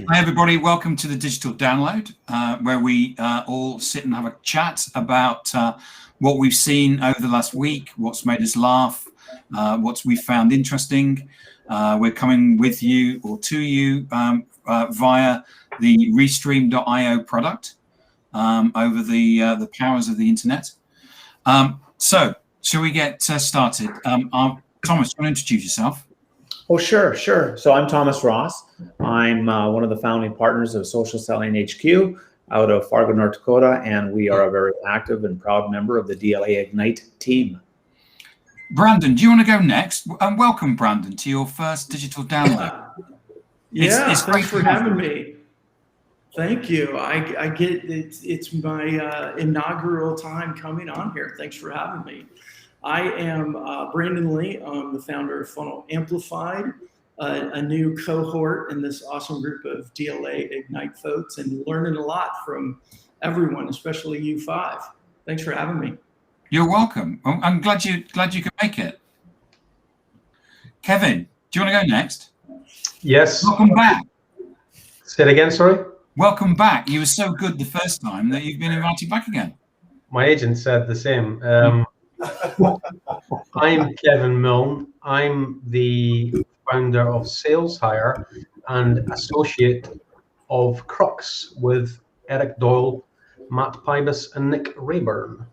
Hi, everybody. Welcome to the Digital Download, where we all sit and have a chat about what we've seen over the last week, what's made us laugh, what we found interesting. We're coming with you or to you via the Restream.io product over the powers of the internet. So, shall we get started? Thomas, do you want to introduce yourself? Oh, sure. So I'm Thomas Ross. I'm one of the founding partners of Social Selling HQ out of Fargo, North Dakota, and we are a very active and proud member of the DLA Ignite team. Brandon, do you want to go next? And welcome, Brandon, to your first digital download. Thanks for having me. Thank you. I get it's my inaugural time coming on here. Thanks for having me. I am Brandon Lee. I'm the founder of Funnel Amplified, a new cohort in this awesome group of DLA Ignite folks, and learning a lot from everyone, especially you five. Thanks for having me. You're welcome. I'm glad you could make it. Kevin, do you want to go next? Yes. Welcome back. Say it again, sorry? Welcome back. You were so good the first time that you've been invited back again. My agent said the same. I'm Kevin Milne. I'm the founder of Sales Hire and associate of Crux with Eric Doyle, Matt Pybus, and Nick Rayburn.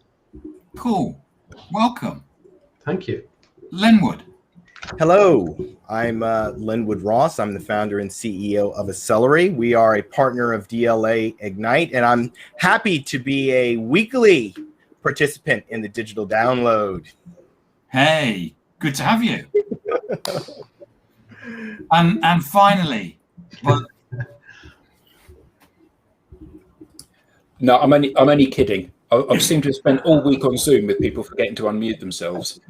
Cool. Welcome. Thank you. Lenwood. Hello, I'm Lenwood Ross. I'm the founder and CEO of Accelerate. We are a partner of DLA Ignite, and I'm happy to be a weekly participant in the digital download. Hey, good to have you. and finally, well, no, I'm only kidding. I've seemed to have spent all week on Zoom with people forgetting to unmute themselves.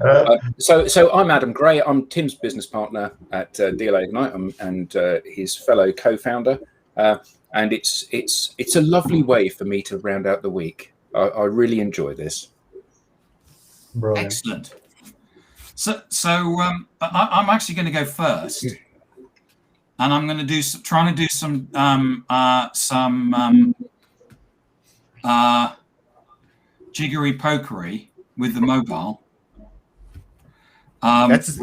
So I'm Adam Gray. I'm Tim's business partner at DLA Ignite and his fellow co-founder. And it's a lovely way for me to round out the week. I really enjoy this. Brilliant. Excellent. So I'm actually going to go first, and I'm going to trying to do some jiggery pokery with the mobile. That's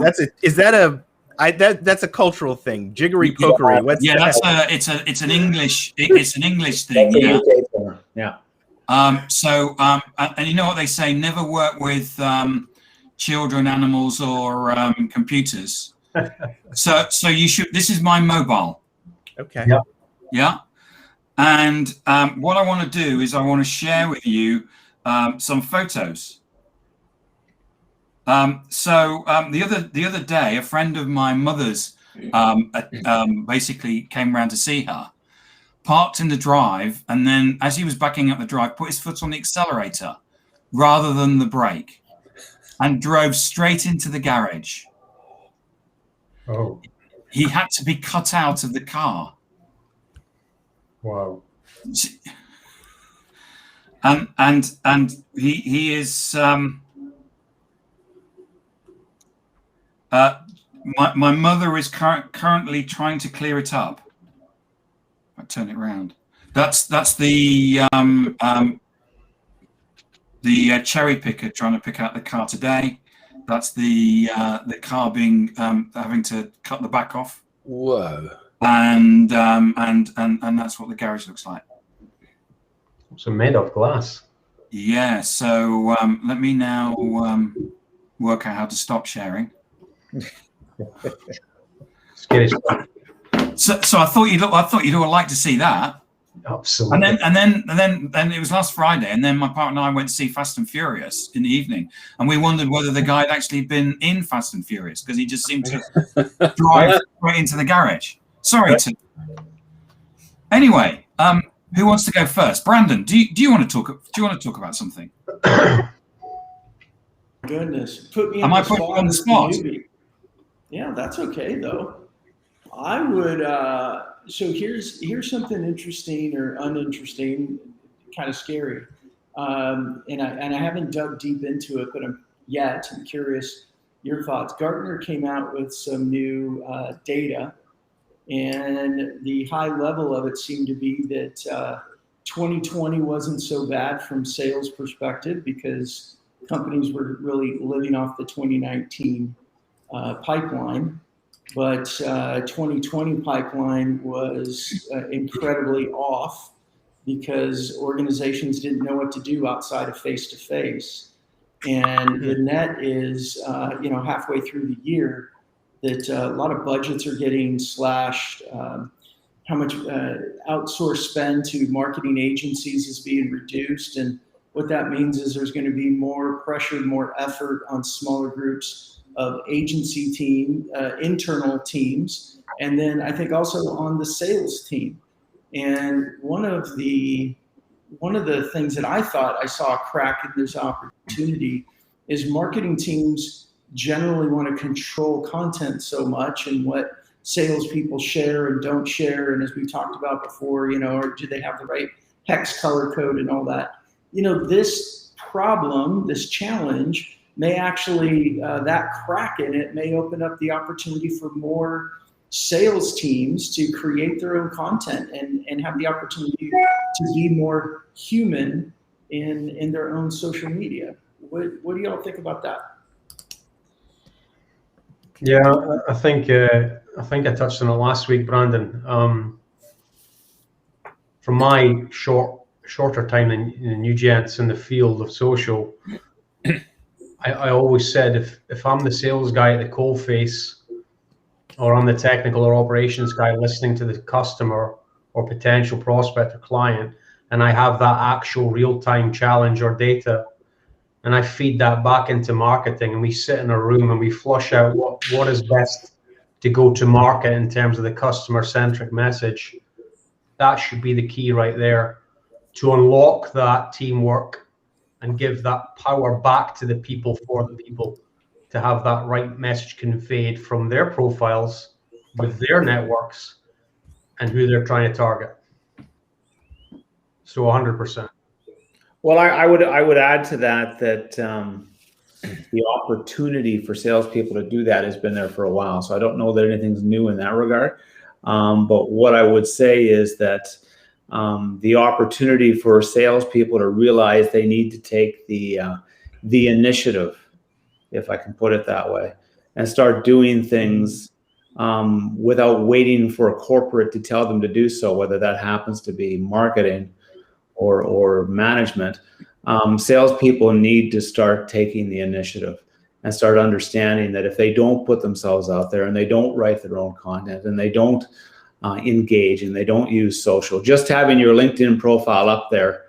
a cultural thing. Jiggery pokery. What's that? It's an English thing. Yeah. And you know what they say: never work with children, animals, or computers. So you should. This is my mobile. Okay. Yeah. Yeah. And what I want to do is I want to share with you some photos. The other day, a friend of my mother's basically came around to see her, parked in the drive, and then as he was backing up the drive, put his foot on the accelerator rather than the brake and drove straight into the garage. Oh. He had to be cut out of the car. Wow. And he is my mother is currently trying to clear it up. I turn it around. That's the cherry picker trying to pick out the car today. That's the car being having to cut the back off. Whoa. And that's what the garage looks like. So made of glass. Yeah. So let me now work out how to stop sharing. Scary stuff. So I thought you'd all like to see that. Absolutely. And then it was last Friday, and then my partner and I went to see Fast and Furious in the evening, and we wondered whether the guy had actually been in Fast and Furious because he just seemed to drive right into the garage. Sorry to. Anyway, who wants to go first? Brandon, do you want to talk? Do you want to talk about something? Goodness, put me. Am I putting you on the spot? Yeah, that's okay though. I would. So here's something interesting or uninteresting, kind of scary, and I haven't dug deep into it, but I'm curious your thoughts. Gartner came out with some new data And the high level of it seemed to be that 2020 wasn't so bad from sales perspective because companies were really living off the 2019 pipeline. But 2020 pipeline was incredibly off because organizations didn't know what to do outside of face-to-face. And the net is, halfway through the year, that a lot of budgets are getting slashed. How much outsourced spend to marketing agencies is being reduced. And what that means is there's going to be more pressure, more effort on smaller groups of agency team, internal teams, and then I think also on the sales team. And one of the things that I thought I saw a crack in this opportunity is marketing teams generally want to control content so much and what salespeople share and don't share. And as we talked about before, or do they have the right hex color code and all that? This problem, this challenge, may actually, that crack in it may open up the opportunity for more sales teams to create their own content and have the opportunity to be more human in their own social media. What do y'all think about that? Yeah, I think I touched on it last week, Brandon. From my shorter time in you gents in the field of social, I always said if I'm the sales guy at the coalface, or I'm the technical or operations guy listening to the customer or potential prospect or client, and I have that actual real-time challenge or data, and I feed that back into marketing, and we sit in a room and we flush out what is best to go to market in terms of the customer-centric message, that should be the key right there to unlock that teamwork and give that power back to the people for the people to have that right message conveyed from their profiles with their networks and who they're trying to target. So 100%. Well, I would add to that the opportunity for salespeople to do that has been there for a while. So I don't know that anything's new in that regard. But what I would say is that the opportunity for salespeople to realize they need to take the initiative, if I can put it that way, and start doing things without waiting for a corporate to tell them to do so, whether that happens to be marketing or management. Salespeople need to start taking the initiative and start understanding that if they don't put themselves out there and they don't write their own content and they don't engage and they don't use social, just having your LinkedIn profile up there,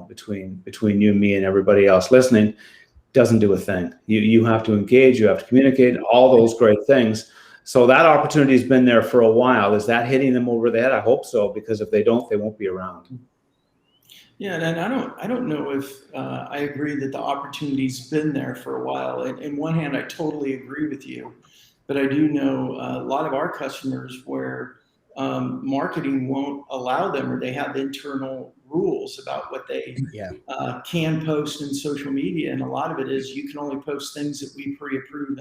between you, me, and everybody else listening, doesn't do a thing. You have to engage, you have to communicate, all those great things. So that opportunity has been there for a while. Is that hitting them over the head? I hope so, because if they don't, they won't be around. Yeah, and I don't know if I agree that the opportunity's been there for a while. And in one hand, I totally agree with you, but I do know a lot of our customers where marketing won't allow them, or they have internal rules about what they can post in social media, and a lot of it is you can only post things that we pre-approve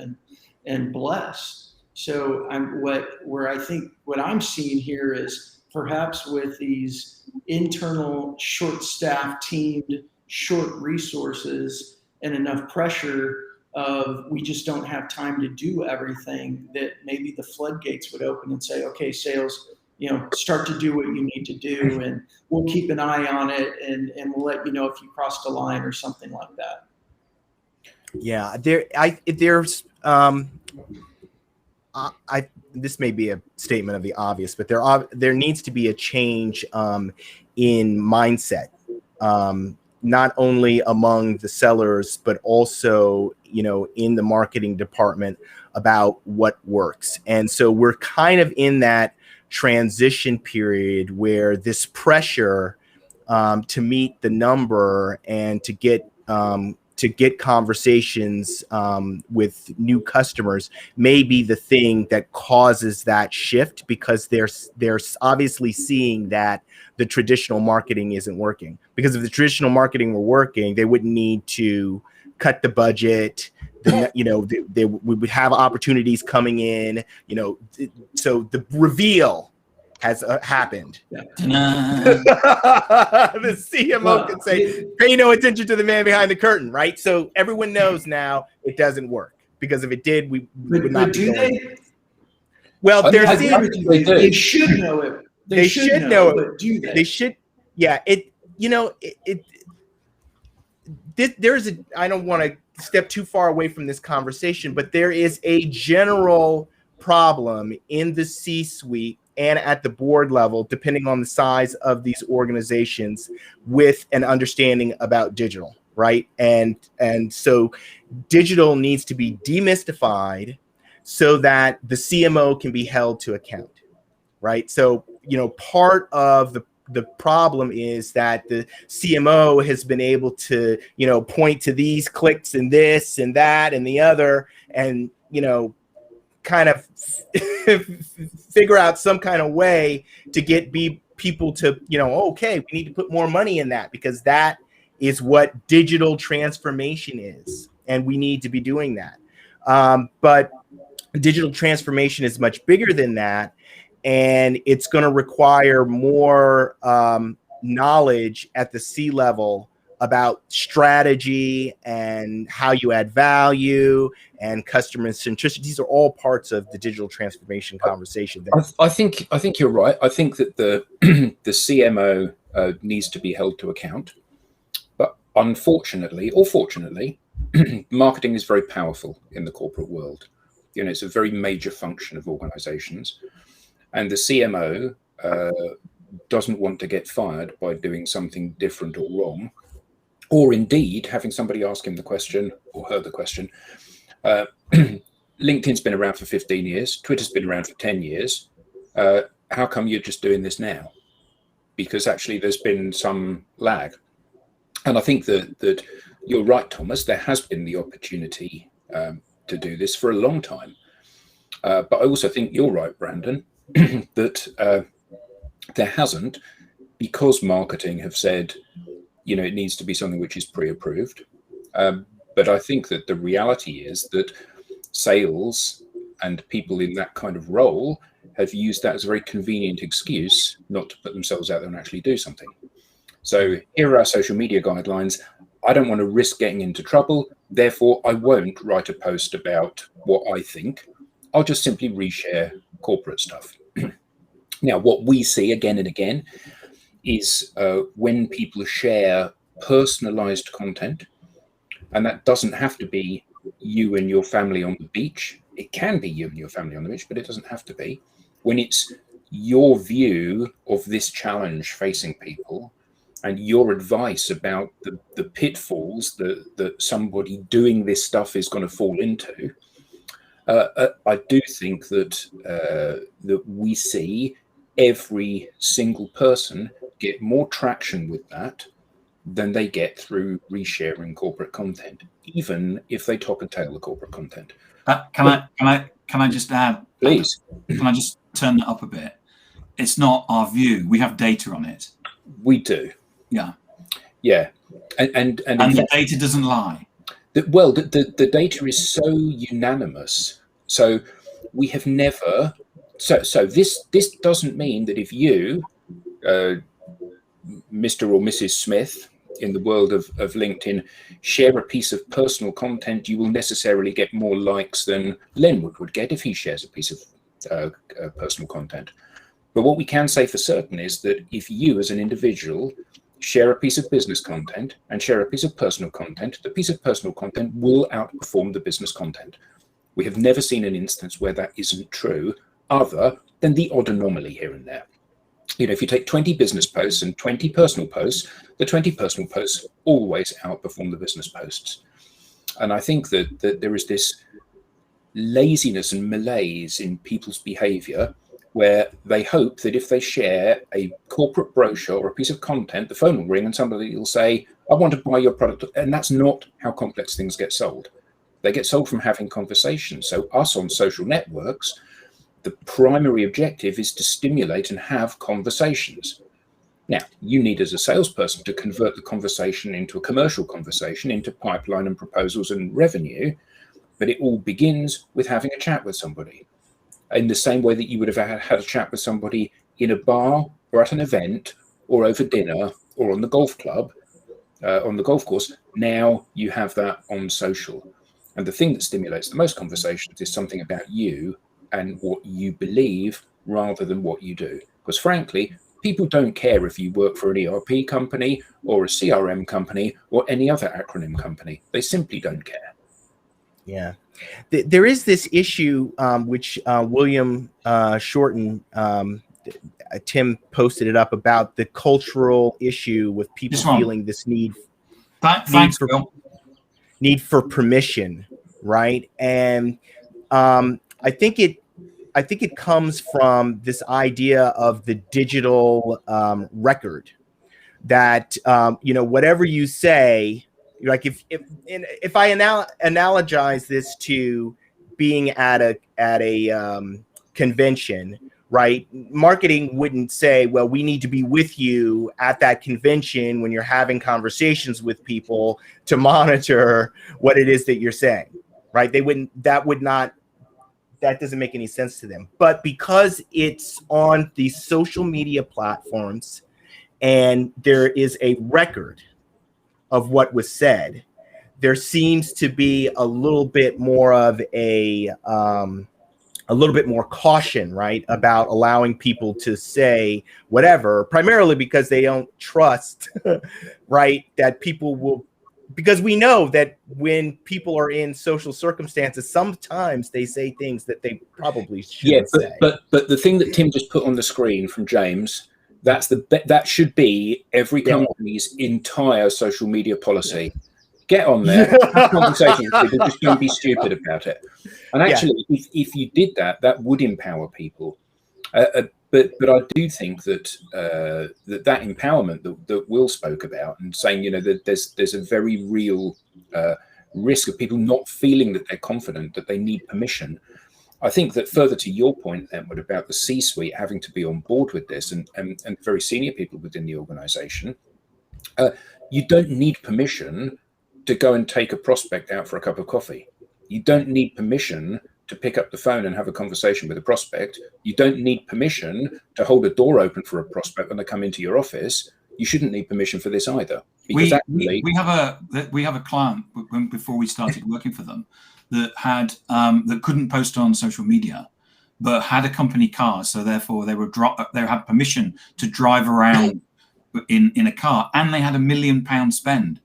and bless. So I think what I'm seeing here is perhaps with these internal short-staffed teamed, short resources and enough pressure of we just don't have time to do everything, that maybe the floodgates would open and say, okay, sales, start to do what you need to do, and we'll keep an eye on it, and we'll let you know if you crossed a line or something like that. Yeah, this may be a statement of the obvious, but there needs to be a change in mindset, not only among the sellers, but also, in the marketing department about what works. And so we're kind of in that transition period where this pressure to meet the number and to get conversations with new customers may be the thing that causes that shift, because they're obviously seeing that the traditional marketing isn't working. Because if the traditional marketing were working, they wouldn't need to cut the budget, we would have opportunities coming in, so the reveal has happened. Yeah. The CMO can say, pay no attention to the man behind the curtain, right? So everyone knows now it doesn't work, because if it did, we would not be going. Well, they should know it. They should know it. But do they? They should. Yeah. I don't want to step too far away from this conversation, but there is a general problem in the C-suite and at the board level, depending on the size of these organizations, with an understanding about digital, right? And so digital needs to be demystified so that the CMO can be held to account, right? So, part of the problem is that the CMO has been able to, point to these clicks and this and that and the other, and, kind of figure out some kind of way to get people to, okay, we need to put more money in that, because that is what digital transformation is. And we need to be doing that. But digital transformation is much bigger than that. And it's going to require more knowledge at the C-level about strategy and how you add value and customer centricity. These are all parts of the digital transformation conversation. I think you're right. I think that the CMO needs to be held to account. But unfortunately, or fortunately, marketing is very powerful in the corporate world. It's a very major function of organizations. And the CMO doesn't want to get fired by doing something different or wrong, or indeed having somebody ask him the question or her the question. LinkedIn's been around for 15 years. Twitter's been around for 10 years. How come you're just doing this now? Because actually there's been some lag. And I think that you're right, Thomas. There has been the opportunity to do this for a long time. But I also think you're right, Brandon, that there hasn't, because marketing have said, it needs to be something which is pre-approved. But I think that the reality is that sales and people in that kind of role have used that as a very convenient excuse not to put themselves out there and actually do something. So here are our social media guidelines. I don't want to risk getting into trouble. Therefore, I won't write a post about what I think. I'll just simply reshare corporate stuff. Now, what we see again and again is when people share personalized content, and that doesn't have to be you and your family on the beach. It can be you and your family on the beach, but it doesn't have to be. When it's your view of this challenge facing people and your advice about the pitfalls that somebody doing this stuff is going to fall into, I do think that we see every single person get more traction with that than they get through resharing corporate content, even if they top and tail the corporate content. Can I just add? Please. Can I just turn that up a bit? It's not our view. We have data on it. We do. Yeah. Yeah. And the data doesn't lie. The data is so unanimous. So we have never. So this doesn't mean that if you, Mr. or Mrs. Smith, in the world of LinkedIn, share a piece of personal content, you will necessarily get more likes than Len would get if he shares a piece of personal content. But what we can say for certain is that if you as an individual share a piece of business content and share a piece of personal content, the piece of personal content will outperform the business content. We have never seen an instance where that isn't true, other than the odd anomaly here and there. If you take 20 business posts and 20 personal posts, the 20 personal posts always outperform the business posts. And I think that there is this laziness and malaise in people's behavior where they hope that if they share a corporate brochure or a piece of content, the phone will ring and somebody will say, I want to buy your product. And that's not how complex things get sold. They get sold from having conversations. So us on social networks, the primary objective is to stimulate and have conversations. Now, you need as a salesperson to convert the conversation into a commercial conversation, into pipeline and proposals and revenue. but it all begins with having a chat with somebody. In the same way that you would have had a chat with somebody in a bar or at an event or over dinner or on the golf club, on the golf course, now you have that on social. And the thing that stimulates the most conversations is something about you and what you believe rather than what you do. Because frankly, people don't care if you work for an ERP company or a CRM company or any other acronym company. They simply don't care. Yeah. There is this issue, which William Shorten, Tim posted it up, about the cultural issue with people feeling this need for permission, right? And I think it comes from this idea of the digital record, that whatever you say, like if I analogize this to being at a convention, right? Marketing wouldn't say, well, we need to be with you at that convention when you're having conversations with people to monitor what it is that you're saying, right? That doesn't make any sense to them. But because it's on these social media platforms and there is a record of what was said, there seems to be a little bit more of a little bit more caution, right, about allowing people to say whatever, primarily because they don't trust, right, that people will, because we know that when people are in social circumstances, sometimes they say things that they probably shouldn't say. But the thing that Tim just put on the screen from James, that should be every company's entire social media policy. Get on there, have conversations with people, just don't be stupid about it. And actually, if you did that, that would empower people. But I do think that that empowerment that Will spoke about, and saying, that there's a very real risk of people not feeling that they're confident, that they need permission. I think that further to your point, Edward, about the C-suite having to be on board with this, and very senior people within the organization, you don't need permission to go and take a prospect out for a cup of coffee. You don't need permission to pick up the phone and have a conversation with a prospect. You don't need permission to hold a door open for a prospect when they come into your office. You shouldn't need permission for this either. Because we have a client before we started working for them that had that couldn't post on social media, but had a company car, so therefore they had permission to drive around in a car, and they had £1 million spend.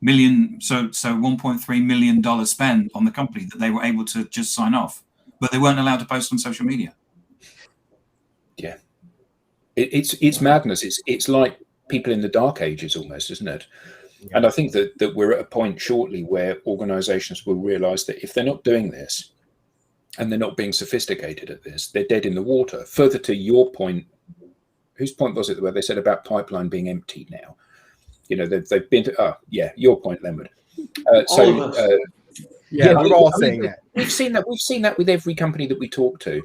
So $1.3 million spend on the company that they were able to just sign off, but they weren't allowed to post on social media. Yeah, it's madness. It's like people in the dark ages almost, isn't it? Yeah. And I think that we're at a point shortly where organizations will realize that if they're not doing this and they're not being sophisticated at this, they're dead in the water. Further to your point, whose point was it where they said about pipeline being empty now? They've been to, your point, Leonard. We're all saying that. We've seen that with every company that we talk to.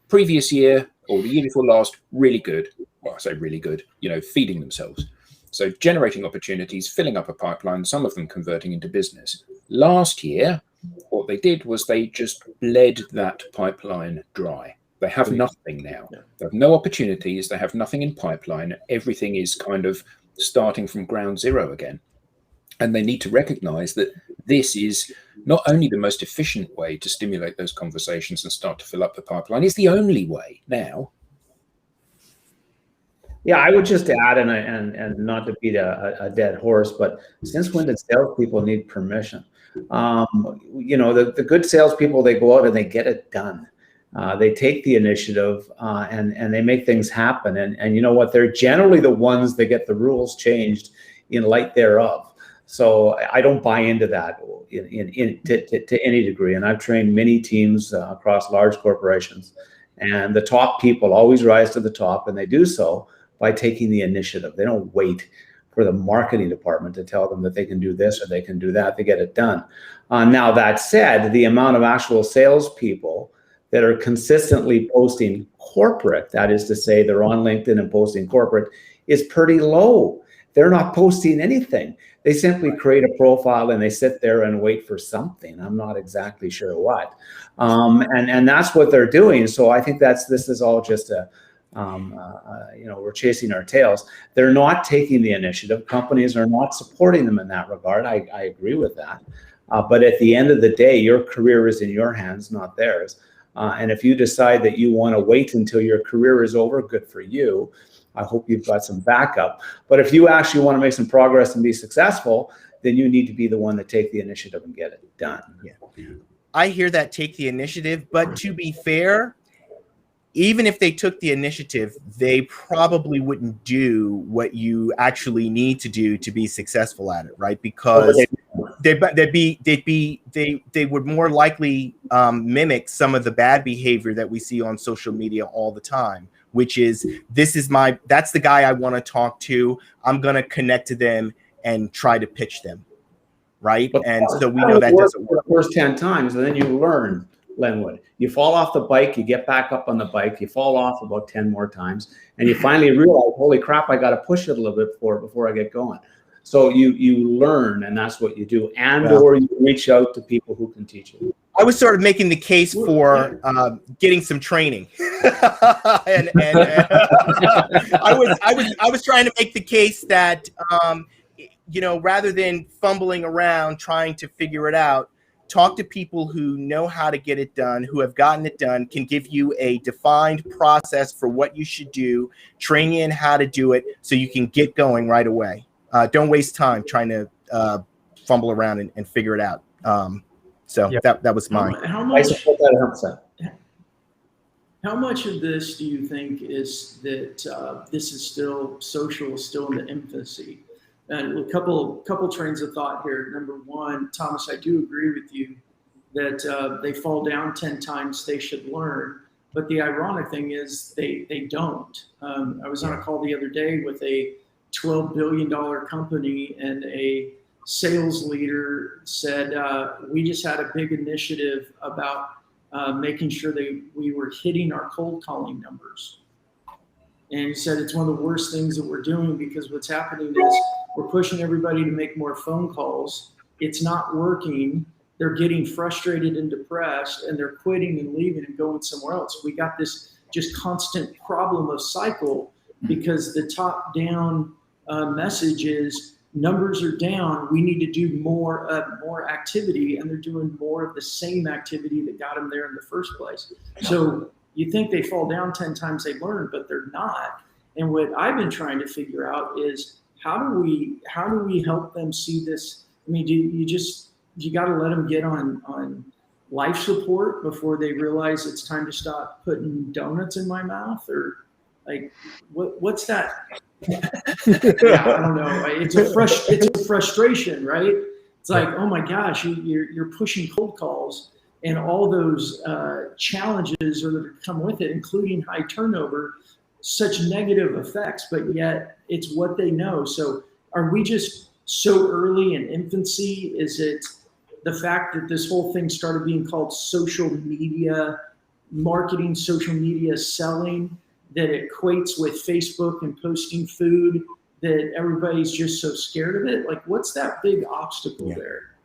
Previous year or the year before last, really good. Well, I say really good, feeding themselves. So generating opportunities, filling up a pipeline, some of them converting into business. Last year, what they did was they just bled that pipeline dry. They have nothing now. They have no opportunities. They have nothing in pipeline. Everything is kind of starting from ground zero again. And they need to recognize that this is not only the most efficient way to stimulate those conversations and start to fill up the pipeline, it's the only way now. Yeah, I would just add, and not to beat a dead horse, but since when did salespeople need permission? The good salespeople, they go out and they get it done. They take the initiative and they make things happen. And you know what? They're generally the ones that get the rules changed in light thereof. So I don't buy into that to any degree. And I've trained many teams across large corporations. And the top people always rise to the top, and they do so by taking the initiative. They don't wait for the marketing department to tell them that they can do this or they can do that. They get it done. Now, that said, the amount of actual salespeople that are consistently posting corporate, that is to say, they're on LinkedIn and posting corporate, is pretty low. they're not posting anything. They simply create a profile and they sit there and wait for something. I'm not exactly sure what. And that's what they're doing. So I think this is all just we're chasing our tails. They're not taking the initiative. Companies are not supporting them in that regard. I agree with that. But at the end of the day, your career is in your hands, not theirs. And if you decide that you want to wait until your career is over, good for you. I hope you've got some backup. But if you actually want to make some progress and be successful, then you need to be the one to take the initiative and get it done. Yeah. I hear that, take the initiative, but to be fair, even if they took the initiative, they probably wouldn't do what you actually need to do to be successful at it, right? Because they would more likely mimic some of the bad behavior that we see on social media all the time, which is that's the guy I want to talk to. I'm going to connect to them and try to pitch them, right? And so we know that doesn't work. The first 10 times, and then you learn, Lenwood. You fall off the bike, you get back up on the bike, you fall off about 10 more times, and you finally realize, holy crap, I got to push it a little bit before I get going. So you learn, and that's what you do, or you reach out to people who can teach you. I was sort of making the case for getting some training, and I was trying to make the case that rather than fumbling around trying to figure it out, talk to people who know how to get it done, who have gotten it done, can give you a defined process for what you should do, train you in how to do it so you can get going right away. Don't waste time trying to fumble around and figure it out. That was mine. How much of this do you think is that this is still in the infancy? And a couple trains of thought here. Number one, Thomas, I do agree with you that they fall down 10 times, they should learn. But the ironic thing is they don't. I was on a call the other day with a $12 billion company, and a sales leader said, we just had a big initiative about making sure we were hitting our cold calling numbers. And he said it's one of the worst things that we're doing, because what's happening is we're pushing everybody to make more phone calls. It's not working. They're getting frustrated and depressed, and they're quitting and leaving and going somewhere else. We got this just constant problem of cycle, because the top-down message is numbers are down. We need to do more activity, and they're doing more of the same activity that got them there in the first place. So you think they fall down 10 times they learn, but they're not. And what I've been trying to figure out is how do we help them see this? I mean, you got to let them get on life support before they realize it's time to stop putting donuts in my mouth, or like what's that? Yeah, I don't know. It's a frustration, right? It's like, oh my gosh, you're pushing cold calls and all those challenges that come with it, including high turnover, such negative effects, but yet it's what they know. So are we just so early in infancy? Is it the fact that this whole thing started being called social media marketing, social media selling, that equates with Facebook and posting food, that everybody's just so scared of it? Like, what's that big obstacle there?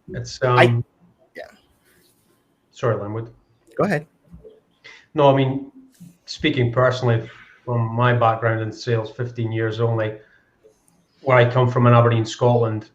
It's Sorry, Linwood. Go ahead. No, I mean, speaking personally from my background in sales, 15 years only, where I come from in Aberdeen, Scotland,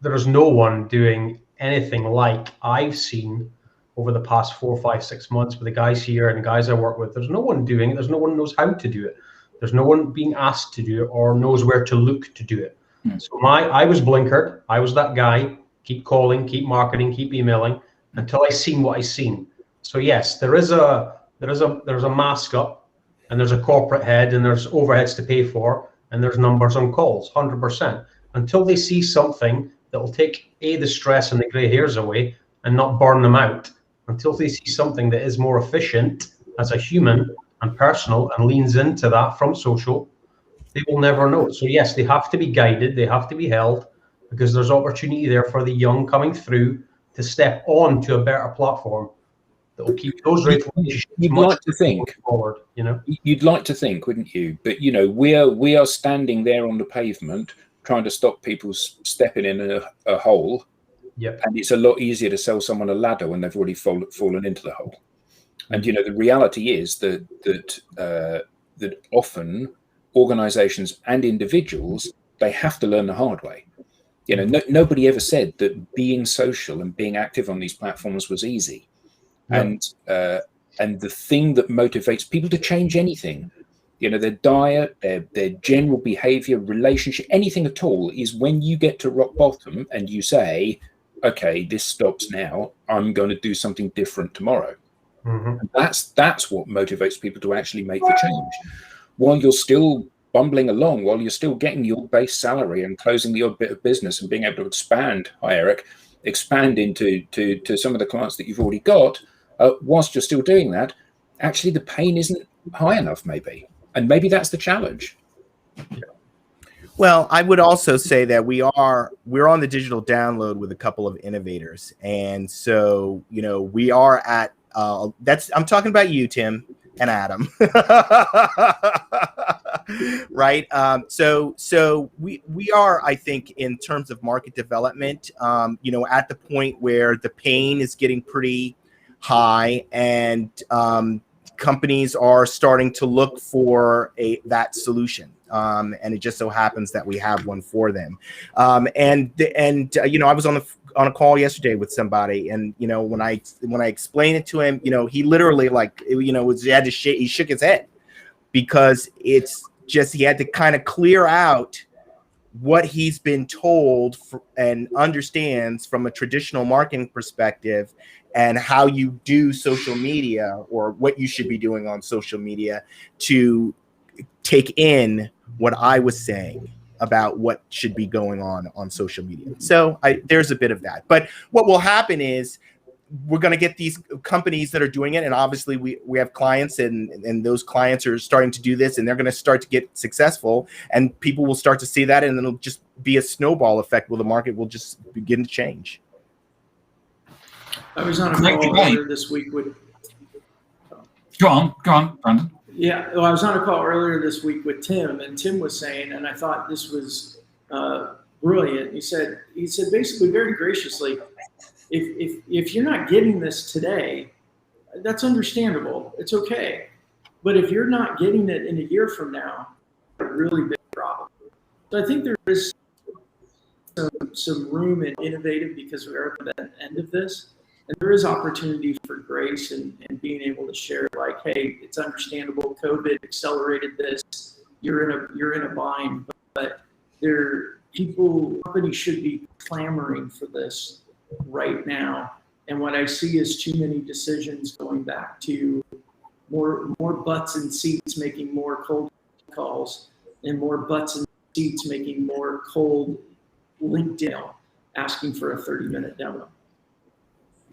there is no one doing anything like I've seen over the past 4, 5, 6 months with the guys here and the guys I work with. There's no one doing it. There's no one knows how to do it. There's no one being asked to do it or knows where to look to do it. So I was blinkered. I was that guy. Keep calling, keep marketing, keep emailing until I seen what I seen. So yes, there is a mask up, and there's a corporate head, and there's overheads to pay for, and there's numbers on calls, 100%. Until they see something that will take the stress and the grey hairs away and not burn them out, until they see something that is more efficient as a human and personal and leans into that from social, they will never know. So yes, they have to be guided, they have to be held, because there's opportunity there for the young coming through to step on to a better platform. that will keep those relationships You'd much like to think forward. You'd like to think, wouldn't you? But we are standing there on the pavement trying to stop people stepping in a hole. Yep. And it's a lot easier to sell someone a ladder when they've already fallen into the hole. And the reality is that often organizations and individuals, they have to learn the hard way. Nobody ever said that being social and being active on these platforms was easy. No. And the thing that motivates people to change anything, their diet, their general behavior, relationship, anything at all, is when you get to rock bottom and you say, okay, this stops now, I'm going to do something different tomorrow. Mm-hmm. And that's what motivates people to actually make the change. While you're still bumbling along, while you're still getting your base salary and closing the odd bit of business and being able to expand, hi Eric, expand into some of the clients that you've already got, whilst you're still doing that, actually the pain isn't high enough maybe. And maybe that's the challenge. Yeah. Well, I would also say that we're on the digital download with a couple of innovators. And so, we are at, I'm talking about you, Tim and Adam, right? So we are, I think, in terms of market development, at the point where the pain is getting pretty high and companies are starting to look for that solution. And it just so happens that we have one for them. I was on a call yesterday with somebody, and when I explained it to him, he literally he shook his head, because it's just, he had to kind of clear out what he's been told and understands from a traditional marketing perspective, and how you do social media, or what you should be doing on social media, to take in what I was saying about what should be going on social media. So there's a bit of that. But what will happen is we're going to get these companies that are doing it. And obviously we have clients, and those clients are starting to do this, and they're going to start to get successful, and people will start to see that. And then it'll just be a snowball effect where the market will just begin to change. I was on a call earlier this week with. Go on, Brandon. Yeah, well, I was on a call earlier this week with Tim, and Tim was saying, and I thought this was brilliant. He said basically very graciously, if you're not getting this today, that's understandable. It's okay. But if you're not getting it in a year from now, a really big problem. So I think there is some room in innovative, because we're at the end of this. And there is opportunity for grace and being able to share, like, hey, it's understandable. COVID accelerated this. You're in a bind, but companies should be clamoring for this right now. And what I see is too many decisions going back to more butts and seats making more cold calls, and more butts and seats making more cold LinkedIn asking for a 30-minute demo.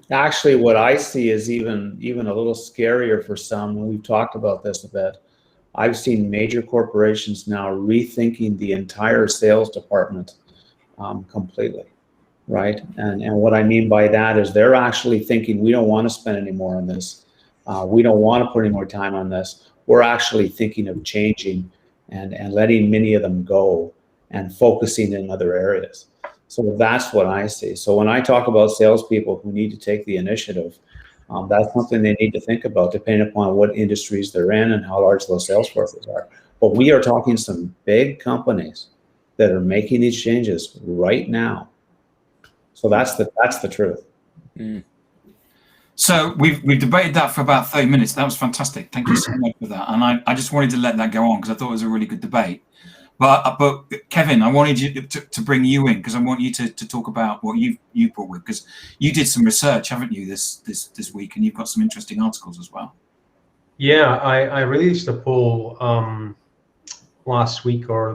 Actually, what I see is even a little scarier for some. When we've talked about this a bit, I've seen major corporations now rethinking the entire sales department completely, right? And what I mean by that is they're actually thinking, we don't want to spend any more on this. We don't want to put any more time on this. We're actually thinking of changing and letting many of them go and focusing in other areas. So that's what I see. So when I talk about salespeople who need to take the initiative, that's something they need to think about, depending upon what industries they're in and how large those sales forces are. But we are talking some big companies that are making these changes right now. So that's the truth. Mm. So we've debated that for about 30 minutes. That was fantastic. Thank you so much for that. And I just wanted to let that go on because I thought it was a really good debate. But Kevin, I wanted you to bring you in because I want you to talk about what you brought with, because you did some research, haven't you, this week, and you've got some interesting articles as well. Yeah, I released a poll last week or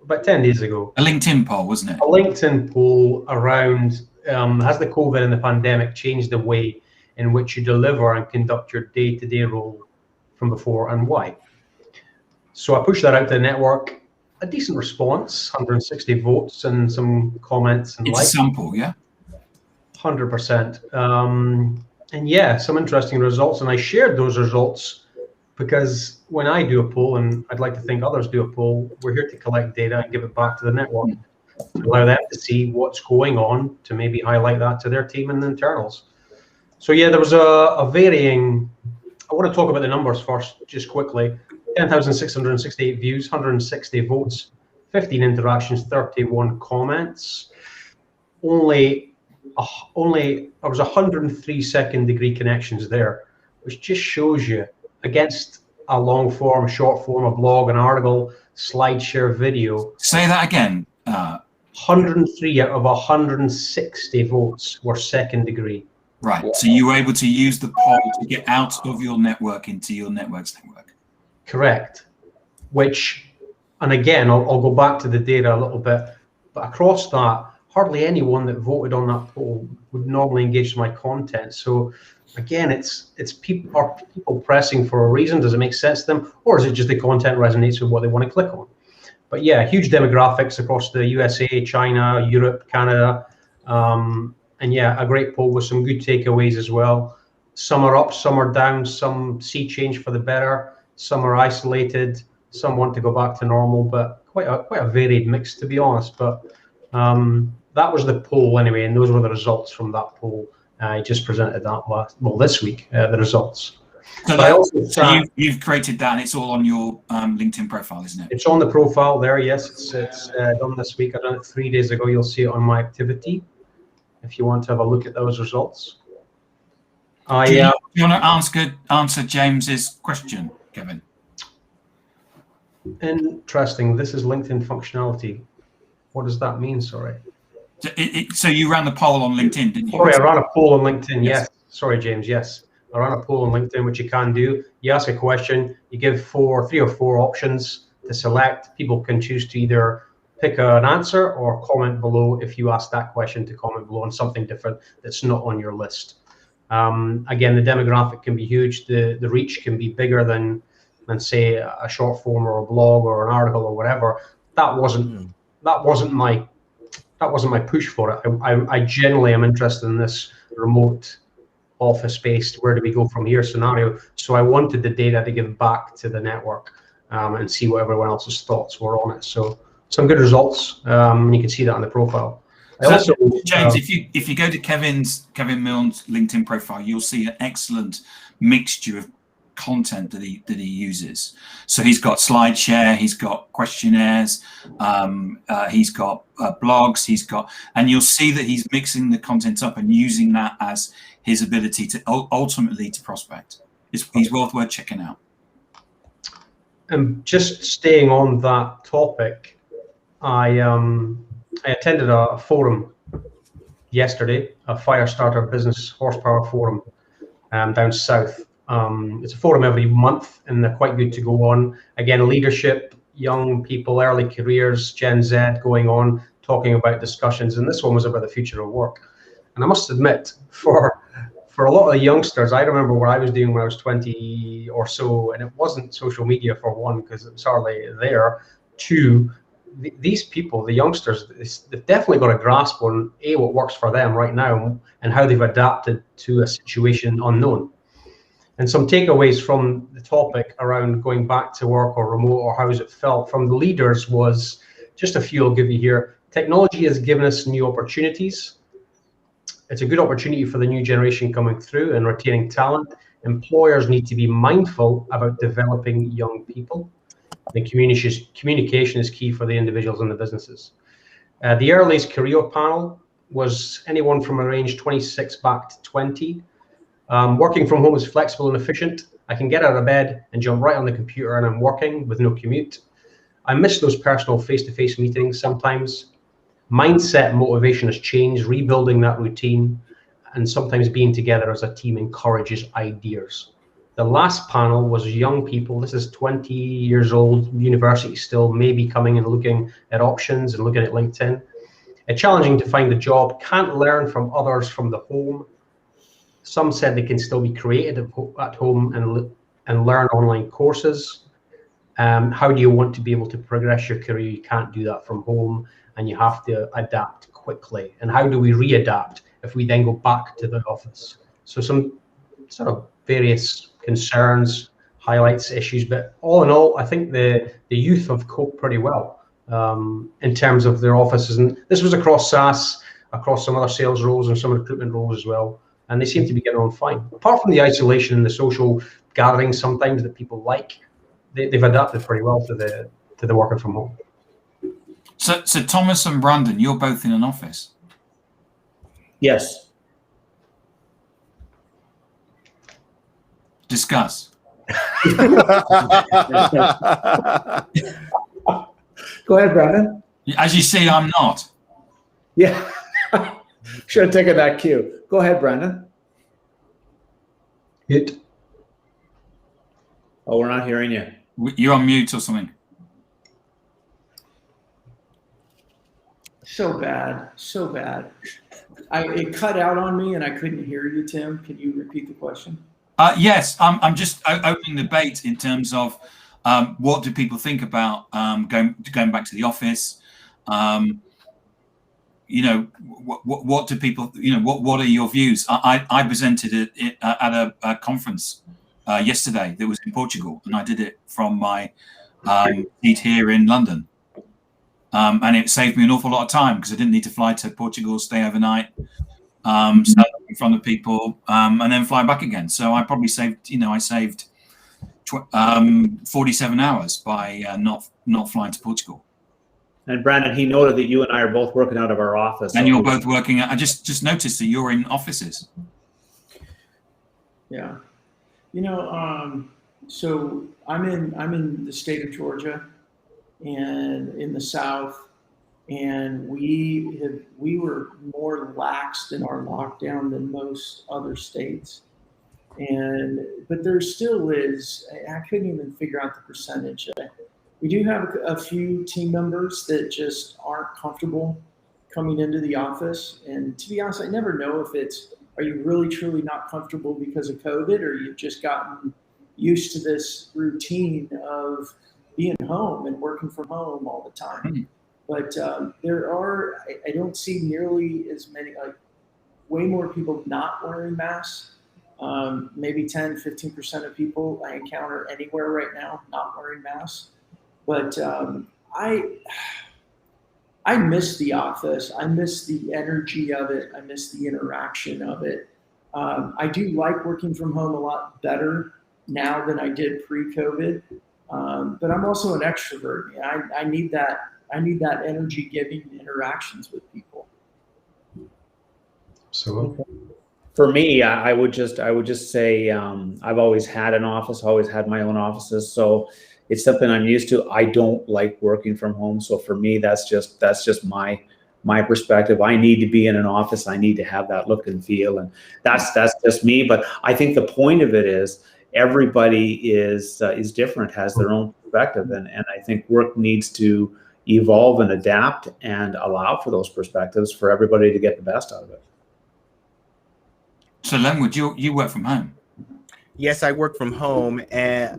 about 10 days ago. A LinkedIn poll, wasn't it? A LinkedIn poll around has the COVID and the pandemic changed the way in which you deliver and conduct your day-to-day role from before, and why? So I pushed that out to the network. A decent response, 160 votes and some comments and it's likes. a sample, yeah? 100%. yeah, some interesting results. And I shared those results because when I do a poll, and I'd like to think others do a poll, we're here to collect data and give it back to the network to allow them to see what's going on, to maybe highlight that to their team and the internals. So yeah, there was a varying, I want to talk about the numbers first, just quickly. 10,668 views, 160 votes, 15 interactions, 31 comments. Only there was 103 second degree connections there, which just shows you against a long form, short form, a blog, an article, SlideShare video. Say that again. 103 out of 160 votes were second degree. Right. So you were able to use the poll to get out of your network into your network's network. Correct. Which, and again, I'll go back to the data a little bit, but across that, hardly anyone that voted on that poll would normally engage my content. So again, it's people, are people pressing for a reason? Does it make sense to them? Or is it just the content resonates with what they want to click on? But yeah, huge demographics across the USA, China, Europe, Canada. And yeah, a great poll with some good takeaways as well. Some are up, some are down, some see change for the better, some are isolated, some want to go back to normal, but quite a varied mix, to be honest. But that was the poll anyway, and those were the results from that poll. I just presented that this week, the results. So you've created that, and it's all on your LinkedIn profile, isn't it? It's on the profile there, yes. It's done this week. I done it 3 days ago. You'll see it on my activity if you want to have a look at those results. Do you want to answer James's question, Kevin? Interesting. This is LinkedIn functionality. What does that mean? Sorry. So you ran the poll on LinkedIn, didn't you? Sorry, I ran a poll on LinkedIn. Yes. Sorry, James. Yes. I ran a poll on LinkedIn, which you can do. You ask a question, you give 3 or 4 options to select. People can choose to either pick an answer or comment below if you ask that question, to comment below on something different that's not on your list. Again, the demographic can be huge. The reach can be bigger than say a short form or a blog or an article or whatever. That wasn't my push for it. I generally am interested in this remote office-based, where do we go from here scenario. So I wanted the data to give back to the network and see what everyone else's thoughts were on it. So some good results. You can see that on the profile. Also, James, if you go to Kevin Milne's LinkedIn profile, you'll see an excellent mixture of content that he uses. So he's got SlideShare, he's got questionnaires, he's got blogs, and you'll see that he's mixing the content up and using that as his ability to ultimately to prospect. He's worth checking out. And just staying on that topic, I attended a forum yesterday, a Firestarter Business Horsepower Forum down south. It's a forum every month, and they're quite good to go on. Again, leadership, young people, early careers, Gen Z going on, talking about discussions. And this one was about the future of work. And I must admit, for a lot of the youngsters, I remember what I was doing when I was 20 or so, and it wasn't social media, for one, because it was hardly there. 2, these people, the youngsters, they've definitely got a grasp on what works for them right now and how they've adapted to a situation unknown. And some takeaways from the topic around going back to work or remote, or how has it felt from the leaders, was just a few I'll give you here. Technology has given us new opportunities. It's a good opportunity for the new generation coming through and retaining talent. Employers need to be mindful about developing young people. And communication is key for the individuals and the businesses. The earliest career panel was anyone from a range 26 back to 20. Working from home is flexible and efficient. I can get out of bed and jump right on the computer and I'm working with no commute. I miss those personal face-to-face meetings sometimes. Mindset and motivation has changed, rebuilding that routine, and sometimes being together as a team encourages ideas. The last panel was young people. This is 20 years old, university still, maybe coming and looking at options and looking at LinkedIn. It's challenging to find a job, can't learn from others from the home. Some said they can still be creative at home and learn online courses. How do you want to be able to progress your career? You can't do that from home, and you have to adapt quickly. And how do we readapt if we then go back to the office? So some sort of various concerns, highlights, issues, but all in all, I think the youth have coped pretty well in terms of their offices. And this was across SaaS, across some other sales roles and some recruitment roles as well. And they seem to be getting on fine. Apart from the isolation and the social gatherings sometimes that people like, they've adapted pretty well to the working from home. So Thomas and Brandon, you're both in an office. Yes. Discuss. Go ahead, Brandon. As you see, I'm not. Yeah. Should have taken that cue. Go ahead, Brandon. It. Oh, we're not hearing you. You're on mute or something. So bad, so bad. It cut out on me and I couldn't hear you, Tim. Can you repeat the question? Yes, I'm just opening the debate in terms of what do people think about going back to the office. You know, what do people, you know, what are your views? I presented it at a conference yesterday that was in Portugal, and I did it from my seat here in London. And it saved me an awful lot of time because I didn't need to fly to Portugal, stay overnight, stand up in front of people, and then fly back again. So I probably saved, you know, I saved 47 hours by not flying to Portugal. And Brandon, he noted that you and I are both working out of our office. And you're both working. I just noticed that you're in offices. Yeah, you know, so I'm in the state of Georgia, and in the South, and we were more laxed in our lockdown than most other states, but there still is. I couldn't even figure out the percentage. We do have a few team members that just aren't comfortable coming into the office, and to be honest, I never know if are you really truly not comfortable because of COVID, or you've just gotten used to this routine of being home and working from home all the time. Mm-hmm. But I don't see nearly as many, like way more people not wearing masks. Maybe 10, 15% of people I encounter anywhere right now not wearing masks. But I miss the office. I miss the energy of it. I miss the interaction of it. I do like working from home a lot better now than I did pre-COVID. But I'm also an extrovert. I need that energy-giving interactions with people. So, for me, I would just say I've always had an office, always had my own offices, so it's something I'm used to. I don't like working from home, so for me, that's just my perspective. I need to be in an office. I need to have that look and feel, and that's just me. But I think the point of it is everybody is different, has their own perspective, and I think work needs to evolve and adapt and allow for those perspectives for everybody to get the best out of it. So Lenwood, you work from home? Yes, I work from home,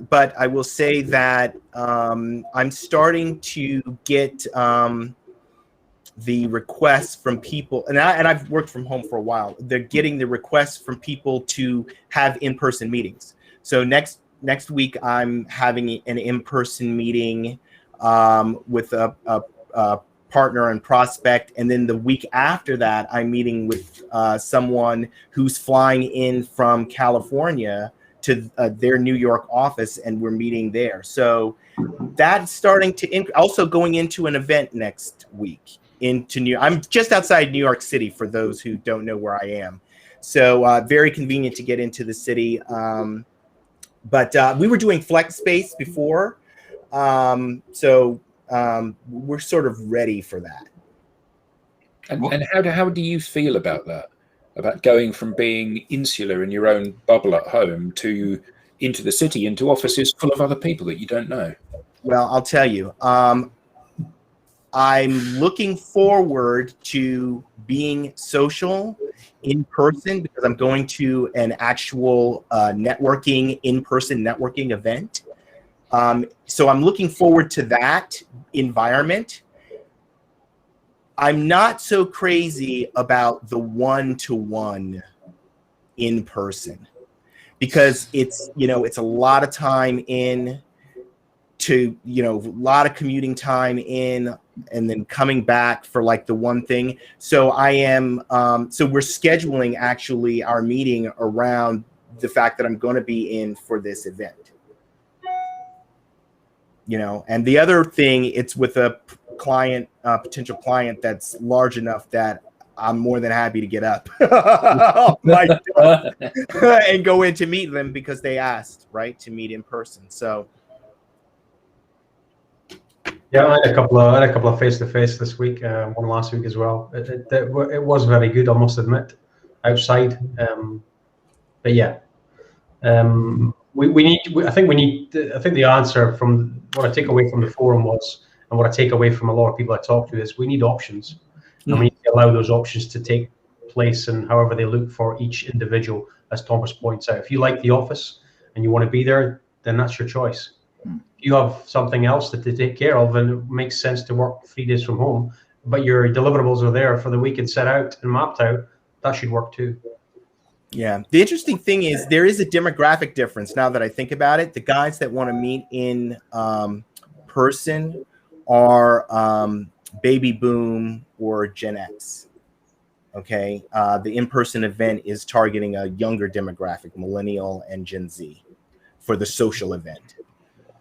but I will say that I'm starting to get the requests from people, and I've worked from home for a while. They're getting the requests from people to have in-person meetings. So next week, I'm having an in-person meeting with a partner and prospect, and then the week after that, I'm meeting with someone who's flying in from California to their New York office, and we're meeting there. So that's starting to also going into an event next week into New. I'm just outside New York City for those who don't know where I am. So very convenient to get into the city. But we were doing flex space before, so we're sort of ready for that. And how do you feel about that? About going from being insular in your own bubble at home to into the city, into offices full of other people that you don't know? Well, I'll tell you, I'm looking forward to being social in person because I'm going to an actual in-person networking event. So I'm looking forward to that environment. I'm not so crazy about the one-to-one in person, because it's a lot of time in to a lot of commuting time in, and then coming back for like the one thing. So we're scheduling actually our meeting around the fact that I'm going to be in for this event. And the other thing, it's with a client, potential client that's large enough that I'm more than happy to get up and go in to meet them because they asked, right, to meet in person. So yeah, I had a couple of face-to-face this week, one last week as well. It was very good, I must admit, outside. But yeah, I think the answer from what I take away from the forum was, and what I take away from a lot of people I talk to, is we need options, and we need to allow those options to take place, and however they look for each individual, as Thomas points out. If you like the office and you want to be there, then that's your choice. If you have something else that to take care of, and it makes sense to work 3 days from home, but your deliverables are there for the week and set out and mapped out, that should work too. Yeah. The interesting thing is there is a demographic difference now that I think about it. The guys that want to meet in person are baby boom or Gen X. Okay. The in-person event is targeting a younger demographic, millennial and Gen Z, for the social event.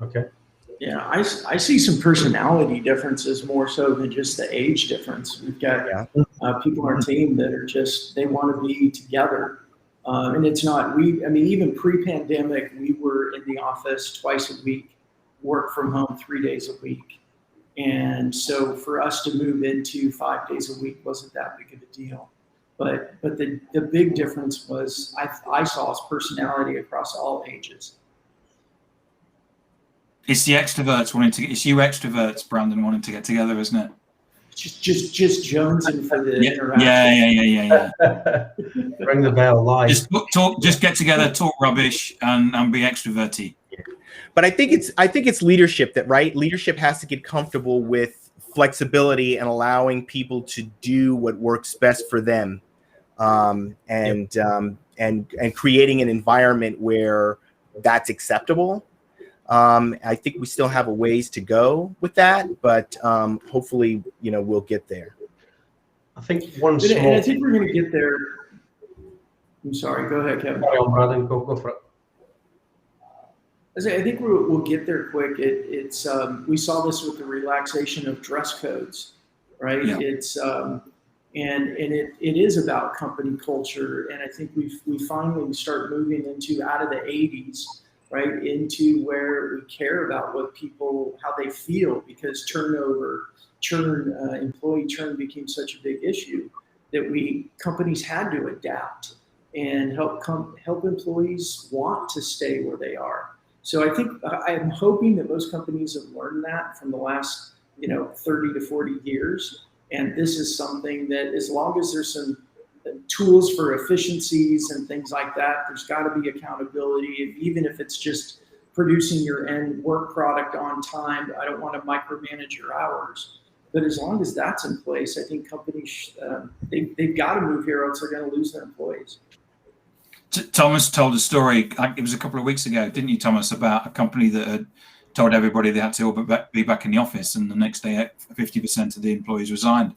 Okay. Yeah, I see some personality differences more so than just the age difference. We've got people on our team that are just, they want to be together. And it's not, even pre-pandemic, we were in the office twice a week, work from home 3 days a week. And so for us to move into 5 days a week wasn't that big of a deal. But the big difference was I saw his personality across all ages. It's the extroverts it's you extroverts, Brandon, wanting to get together, isn't it? Just jonesing for the interaction. Yeah. Ring the bell live. Just get together, talk rubbish, and be extroverty. But I think it's leadership leadership has to get comfortable with flexibility and allowing people to do what works best for them, and creating an environment where that's acceptable. I think we still have a ways to go with that, but hopefully, we'll get there. I think I think we're going to get there. I'm sorry. Go ahead, Kevin. Go for it. I think we'll get there quick. We saw this with the relaxation of dress codes, right? Yeah. It's and it is about company culture, and I think we finally start moving into out of the 80s. Right, into where we care about what people, how they feel, because employee churn became such a big issue that companies had to adapt and help employees want to stay where they are. So I'm hoping that most companies have learned that from the last 30 to 40 years, and this is something that, as long as there's some tools for efficiencies and things like that, there's got to be accountability, even if it's just producing your end work product on time. I don't want to micromanage your hours, but as long as that's in place, I think companies they've got to move here, or else they're going to lose their employees. Thomas told a story, it was a couple of weeks ago, didn't you, Thomas, about a company that had told everybody they had to all be back in the office, and the next day 50% of the employees resigned.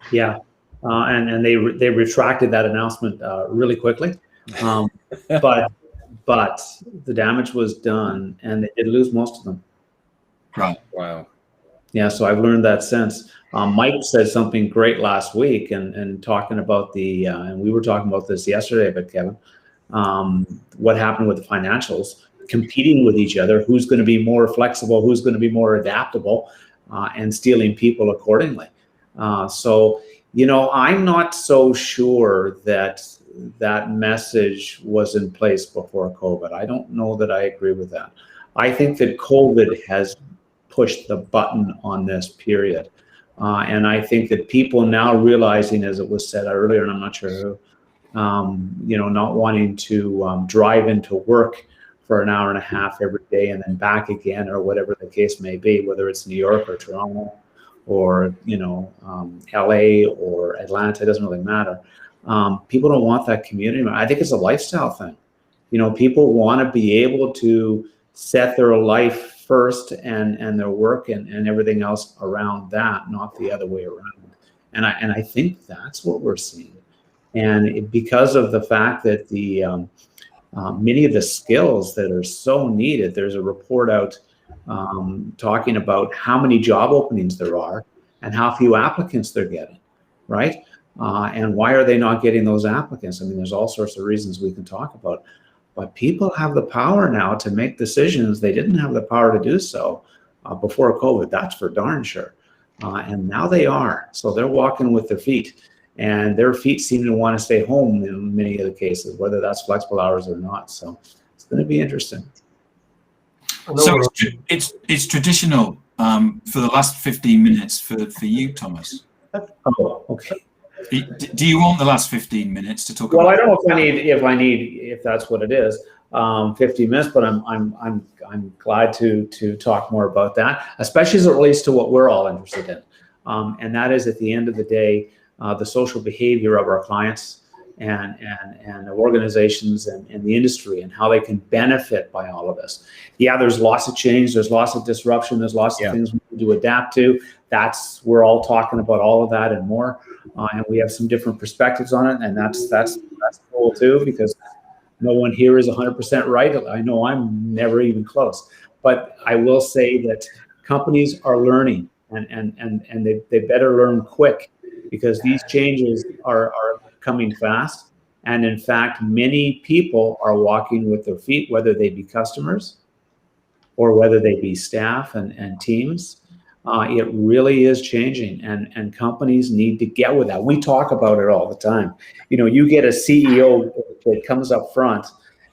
Yeah. And they retracted that announcement really quickly, but the damage was done, and they did lose most of them. Right. Wow. Yeah. So I've learned that since. Mike said something great last week, and talking about and we were talking about this yesterday, but Kevin, what happened with the financials competing with each other? Who's going to be more flexible? Who's going to be more adaptable? And stealing people accordingly. So. I'm not so sure that message was in place before COVID. I don't know that I agree with that. I think that COVID has pushed the button on this period. And I think that people now realizing, as it was said earlier, and I'm not sure who, not wanting to drive into work for an hour and a half every day and then back again, or whatever the case may be, whether it's New York or Toronto, or LA or Atlanta, it doesn't really matter. People don't want that community. I think it's a lifestyle thing. You know, people want to be able to set their life first and their work and everything else around that, not the other way around. And I think that's what we're seeing. And because of the fact that the many of the skills that are so needed, there's a report out talking about how many job openings there are and how few applicants they're getting, right? And why are they not getting those applicants? I mean, there's all sorts of reasons we can talk about, but people have the power now to make decisions. They didn't have the power to do so before COVID, that's for darn sure. And now they are. So they're walking with their feet, and their feet seem to want to stay home in many of the cases, whether that's flexible hours or not. So it's going to be interesting. So it's traditional for the last 15 minutes for you, Thomas. Oh, okay. Do you want the last 15 minutes to talk about? Well, I don't know if that's what it is, 15 minutes, but I'm glad to talk more about that, especially as it relates to what we're all interested in. And that is, at the end of the day, the social behavior of our clients and organizations and the industry, and how they can benefit by all of this. Yeah, there's lots of change, there's lots of disruption, there's lots of things we need to adapt to. We're all talking about all of that and more. And we have some different perspectives on it, and that's cool too, because no one here is 100% right. I know I'm never even close, but I will say that companies are learning, and they better learn quick, because these changes are coming fast. And in fact, many people are walking with their feet, whether they be customers or whether they be staff and teams. It really is changing, and companies need to get with that. We talk about it all the time. You know, you get a CEO that comes up front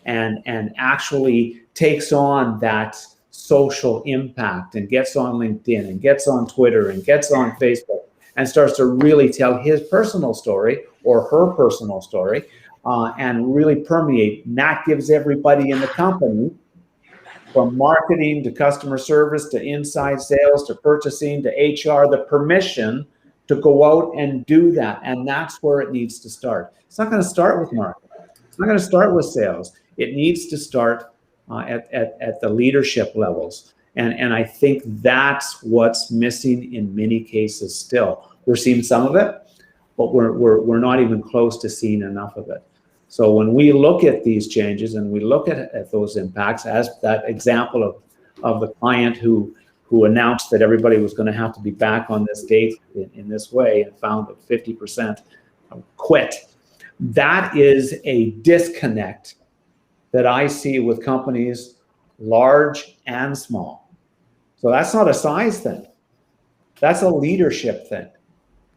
and actually takes on that social impact and gets on LinkedIn and gets on Twitter and gets on Facebook and starts to really tell his personal story or her personal story and really permeate. And that gives everybody in the company, from marketing to customer service to inside sales to purchasing to HR, the permission to go out and do that. And that's where it needs to start. It's not going to start with marketing. It's not going to start with sales. It needs to start at the leadership levels. And I think that's what's missing in many cases still. We're seeing some of it, but we're not even close to seeing enough of it. So when we look at these changes and we look at those impacts, as that example of the client who announced that everybody was going to have to be back on this date in this way, and found that 50% quit, that is a disconnect that I see with companies large and small. So that's not a size thing. That's a leadership thing,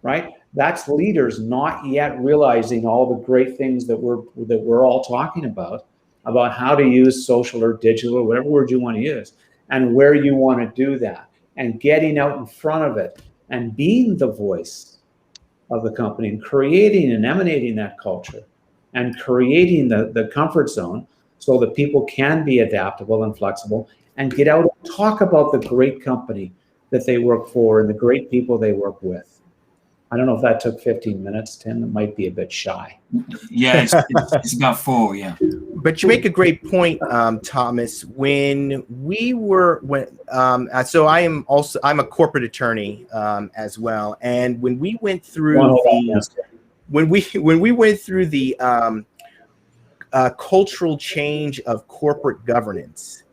right? That's leaders not yet realizing all the great things that we're all talking about how to use social or digital or whatever word you want to use, and where you want to do that, and getting out in front of it and being the voice of the company and creating and emanating that culture and creating the comfort zone so that people can be adaptable and flexible and get out and talk about the great company that they work for and the great people they work with. I don't know if that took 15 minutes, Tim. It might be a bit shy. Yeah, it's about 4, yeah. But you make a great point, Thomas. So I'm a corporate attorney as well. And when we went through the cultural change of corporate governance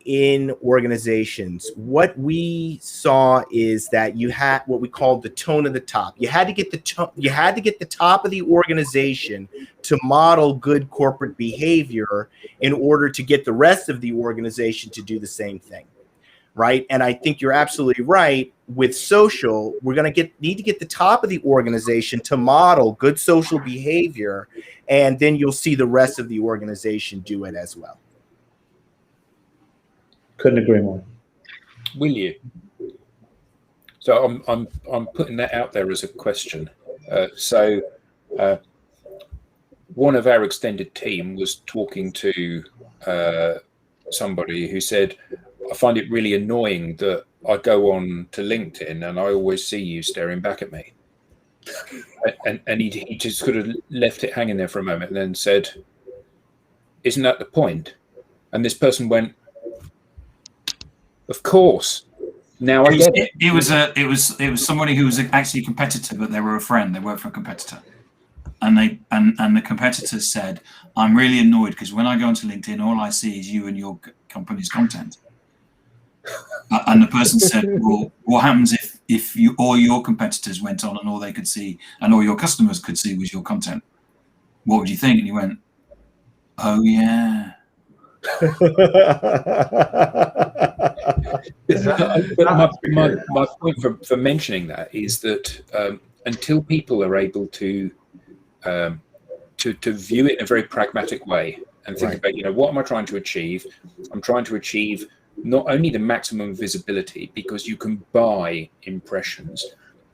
in organizations, what we saw is that you had what we called the tone of the top. You had to get the top of the organization to model good corporate behavior in order to get the rest of the organization to do the same thing, right? And I think you're absolutely right. With social, we're going to need to get the top of the organization to model good social behavior, and then you'll see the rest of the organization do it as well. Couldn't agree more. Will you? So I'm putting that out there as a question. One of our extended team was talking to somebody who said, I find it really annoying that I go on to LinkedIn and I always see you staring back at me. And he just sort of left it hanging there for a moment and then said, "Isn't that the point?" And this person went, "Of course. Now I get it." It was somebody who was actually a competitor, but they were a friend. They worked for a competitor, and the competitor said, "I'm really annoyed because when I go onto LinkedIn, all I see is you and your company's content." And the person said, "Well, what happens if you all your competitors went on and all they could see and all your customers could see was your content? What would you think?" And he went, "Oh yeah." My point for mentioning that is that until people are able to view it in a very pragmatic way and think about, what am I trying to achieve? I'm trying to achieve not only the maximum visibility, because you can buy impressions,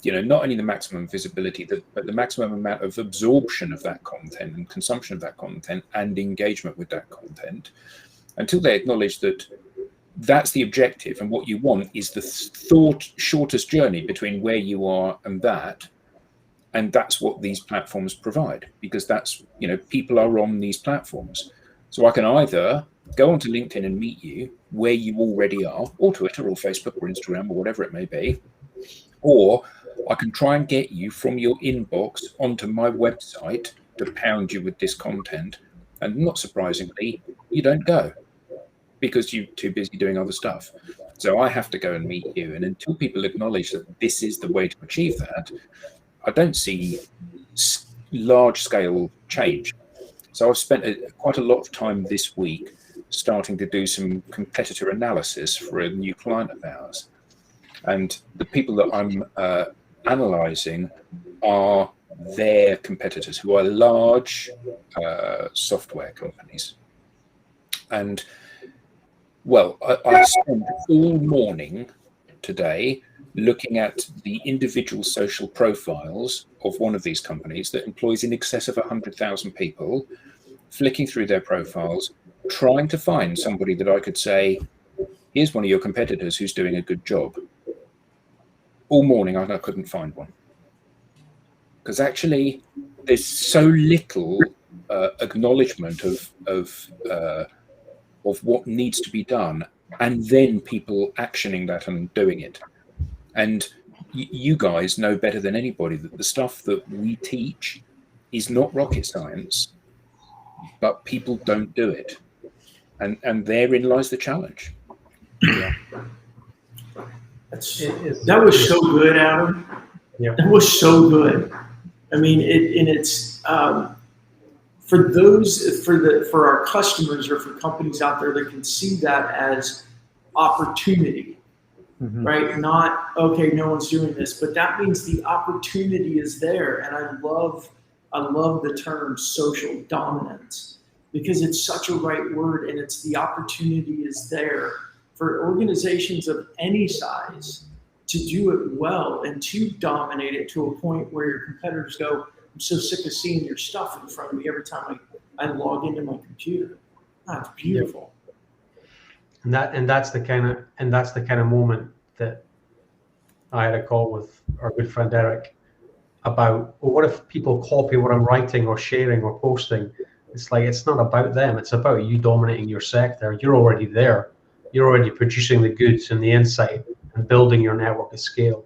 not only the maximum visibility, but the maximum amount of absorption of that content and consumption of that content and engagement with that content. Until they acknowledge that that's the objective and what you want is the shortest journey between where you are and that. And that's what these platforms provide, because that's, people are on these platforms. So I can either go onto LinkedIn and meet you where you already are, or Twitter or Facebook or Instagram or whatever it may be, or I can try and get you from your inbox onto my website to pound you with this content. And not surprisingly, you don't go because you're too busy doing other stuff. So I have to go and meet you. And until people acknowledge that this is the way to achieve that, I don't see large-scale change. So I've spent quite a lot of time this week starting to do some competitor analysis for a new client of ours. And the people that I'm analysing are their competitors, who are large software companies. And, well, I spent all morning today looking at the individual social profiles of one of these companies that employs in excess of 100,000 people, flicking through their profiles, trying to find somebody that I could say, here's one of your competitors who's doing a good job. All morning, I couldn't find one. Because actually, there's so little acknowledgement of what needs to be done, and then people actioning that and doing it. And you guys know better than anybody that the stuff that we teach is not rocket science, but people don't do it. And therein lies the challenge. Yeah. That was so good, Adam. Yeah. That was so good. I mean, it's for our customers or for companies out there that can see that as opportunity. Mm-hmm. Right? Not, okay, no one's doing this, but that means the opportunity is there. And I love the term social dominance, because it's such a right word, and it's the opportunity is there for organizations of any size to do it well and to dominate it to a point where your competitors go, I'm so sick of seeing your stuff in front of me every time I log into my computer. That's beautiful. And that's the kind of moment that I had a call with our good friend Eric about, well, what if people copy what I'm writing or sharing or posting? It's like, it's not about them. It's about you dominating your sector. You're already there. You're already producing the goods and the insight and building your network at scale.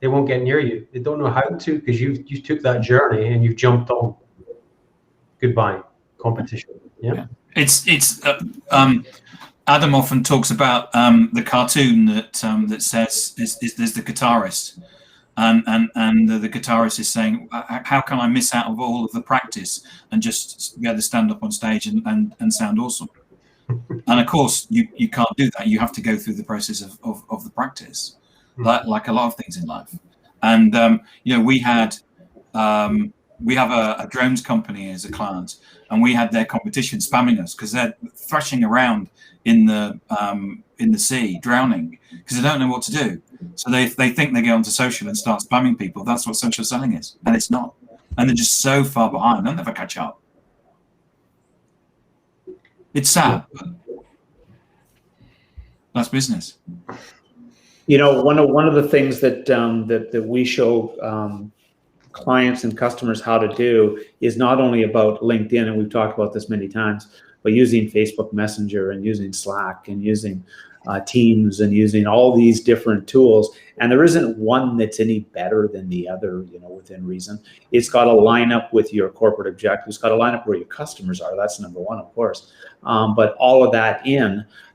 They won't get near you. They don't know how to, because you took that journey and you've jumped on. Goodbye, competition. Yeah. It's Adam often talks about the cartoon that says there's the guitarist, and the guitarist is saying, how can I miss out of all of the practice and just be able to stand up on stage and sound awesome? And of course you can't do that. You have to go through the process of the practice, like a lot of things in life. And we have a drones company as a client, and we had their competition spamming us because they're thrashing around in the sea, drowning, because they don't know what to do. So they think they go onto social and start spamming people. That's what social selling is, and it's not. And they're just so far behind; they'll never catch up. It's sad, but that's business. One of the things that we show clients and customers how to do is not only about LinkedIn, and we've talked about this many times, but using Facebook Messenger and using Slack and using Teams and using all these different tools. And there isn't one that's any better than the other, within reason. It's got to line up with your corporate objectives. It's got to line up where your customers are. That's number one, of course. But all of that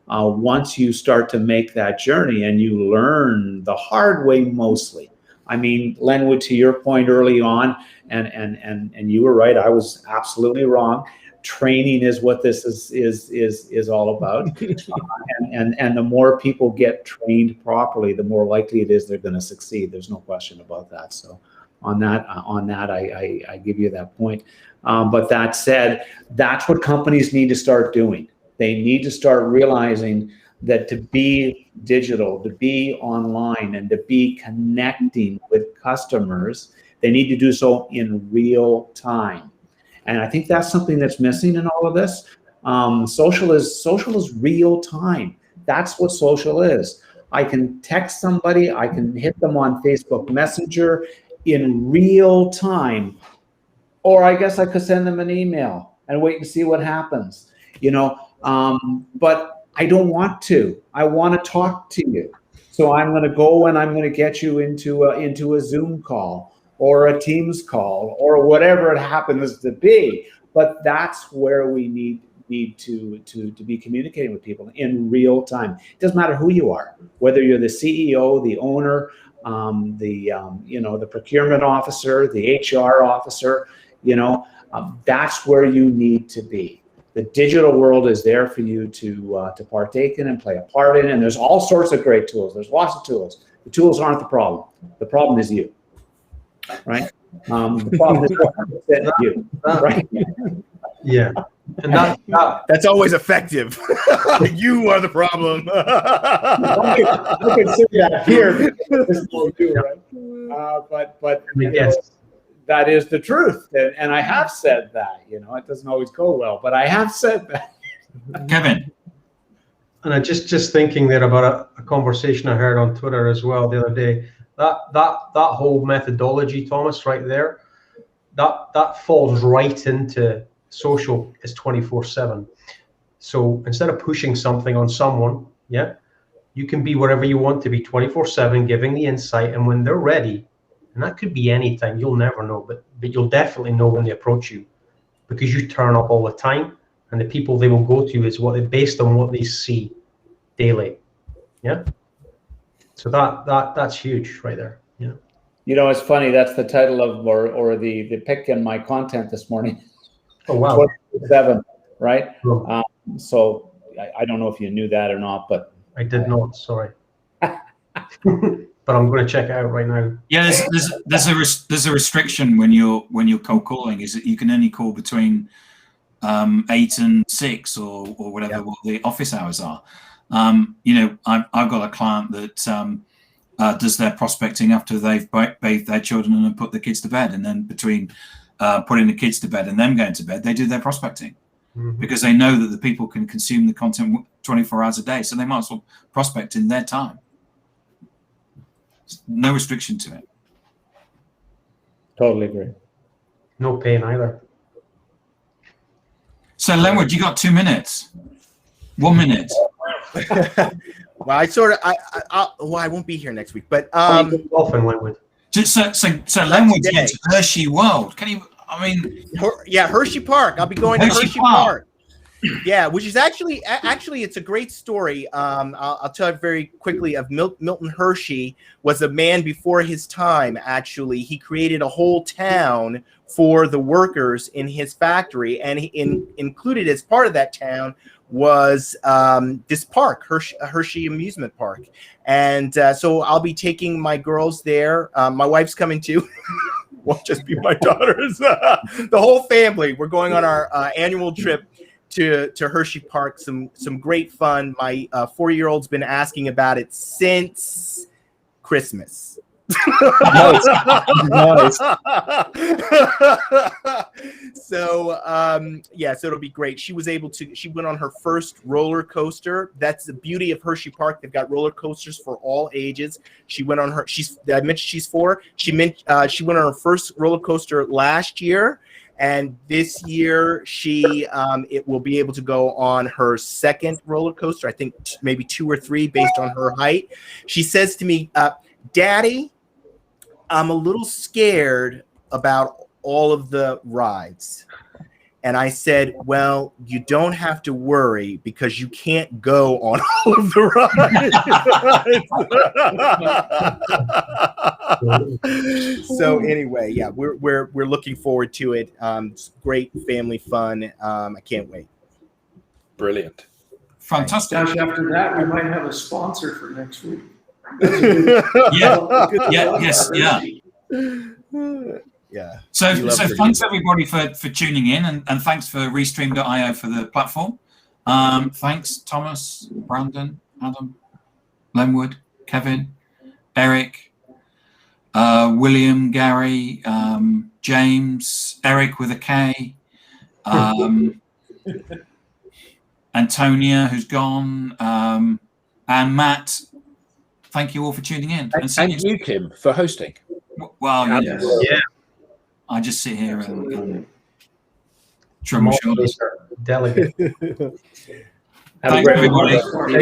once you start to make that journey and you learn the hard way mostly. I mean, Lenwood, to your point early on, and you were right, I was absolutely wrong. Training is what this is all about. And the more people get trained properly, the more likely it is they're going to succeed. There's no question about that. So on that, I give you that point. But that said, that's what companies need to start doing. They need to start realizing that to be digital, to be online, and to be connecting with customers, they need to do so in real time. And I think that's something that's missing in all of this. Social is real time. That's what social is. I can text somebody, I can hit them on Facebook Messenger in real time, or I guess I could send them an email and wait and see what happens, but I don't want to. I want to talk to you. So I'm going to go and I'm going to get you into a Zoom call or a Teams call or whatever it happens to be. But that's where we need to be communicating with people in real time. It doesn't matter who you are, whether you're the CEO, the owner, the procurement officer, the HR officer. That's where you need to be. The digital world is there for you to partake in and play a part in, and there's all sorts of great tools. There's lots of tools. The tools aren't the problem. The problem is you, right? The problem is you, right? Yeah, and that's always effective. You are the problem. I can say that here, right? But yes. That is the truth, and I have said that. It doesn't always go well, but I have said that. Kevin. And I just thinking there about a conversation I heard on Twitter as well the other day. That whole methodology, Thomas, right there, that falls right into social is 24/7. So instead of pushing something on someone, you can be wherever you want to be 24/7, giving the insight, and when they're ready. And that could be anytime. You'll never know, but you'll definitely know when they approach you because you turn up all the time, and the people they will go to is based on what they see daily. Yeah. So that's huge right there. Yeah. It's funny. That's the title of or the pick in my content this morning. Oh wow. 7, right? Oh. So I don't know if you knew that or not, but I did not. Sorry. But I'm going to check it out right now. Yeah, there's a restriction when you're cold calling, is that you can only call between 8 and 6 or whatever what the office hours are. I've got a client that does their prospecting after they've bathed their children and put the kids to bed, and then between putting the kids to bed and them going to bed, they do their prospecting. Because they know that the people can consume the content 24 hours a day, so they might as well prospect in their time. No restriction to it. Totally agree. No pain either. So, Lenwood, you got 2 minutes. 1 minute. Well, I won't be here next week, but often Lenwood. So Lenwood is Hershey World. Can you? I mean, Hershey Park. I'll be going to Hershey Park. Yeah, which is actually it's a great story. I'll tell you very quickly of Milton Hershey was a man before his time. Actually, he created a whole town for the workers in his factory, and included as part of that town was this park, Hershey Amusement Park. And so I'll be taking my girls there. My wife's coming too. Won't just be my daughters. The whole family. We're going on our annual trip to Hershey Park. Some great fun. My 4-year-old's been asking about it since Christmas. Nice. Nice. So so it'll be great. She went on her first roller coaster. That's the beauty of Hershey Park. They've got roller coasters for all ages. She went on I mentioned she's 4. She went on her first roller coaster last year. And this year, it will be able to go on her second roller coaster. I think maybe 2 or 3 based on her height. She says to me, Daddy, I'm a little scared about all of the rides. And I said, well, you don't have to worry because you can't go on all of the rides. So anyway, yeah, we're looking forward to it. It's great family fun. I can't wait. Brilliant. Fantastic. Josh, after that, we might have a sponsor for next week. Yeah. So thanks everybody for tuning in, and thanks for Restream.io for the platform. Thanks Thomas, Brandon, Adam, Lenwood, Kevin, Eric, William, Gary, James, Eric with a K, Antonia, who's gone, and Matt. Thank you all for tuning in. And you, Tim, for hosting. Well, Yes. Yeah. I just sit here and shrug my shoulders. Delegate. Have a Thanks, great everybody. one.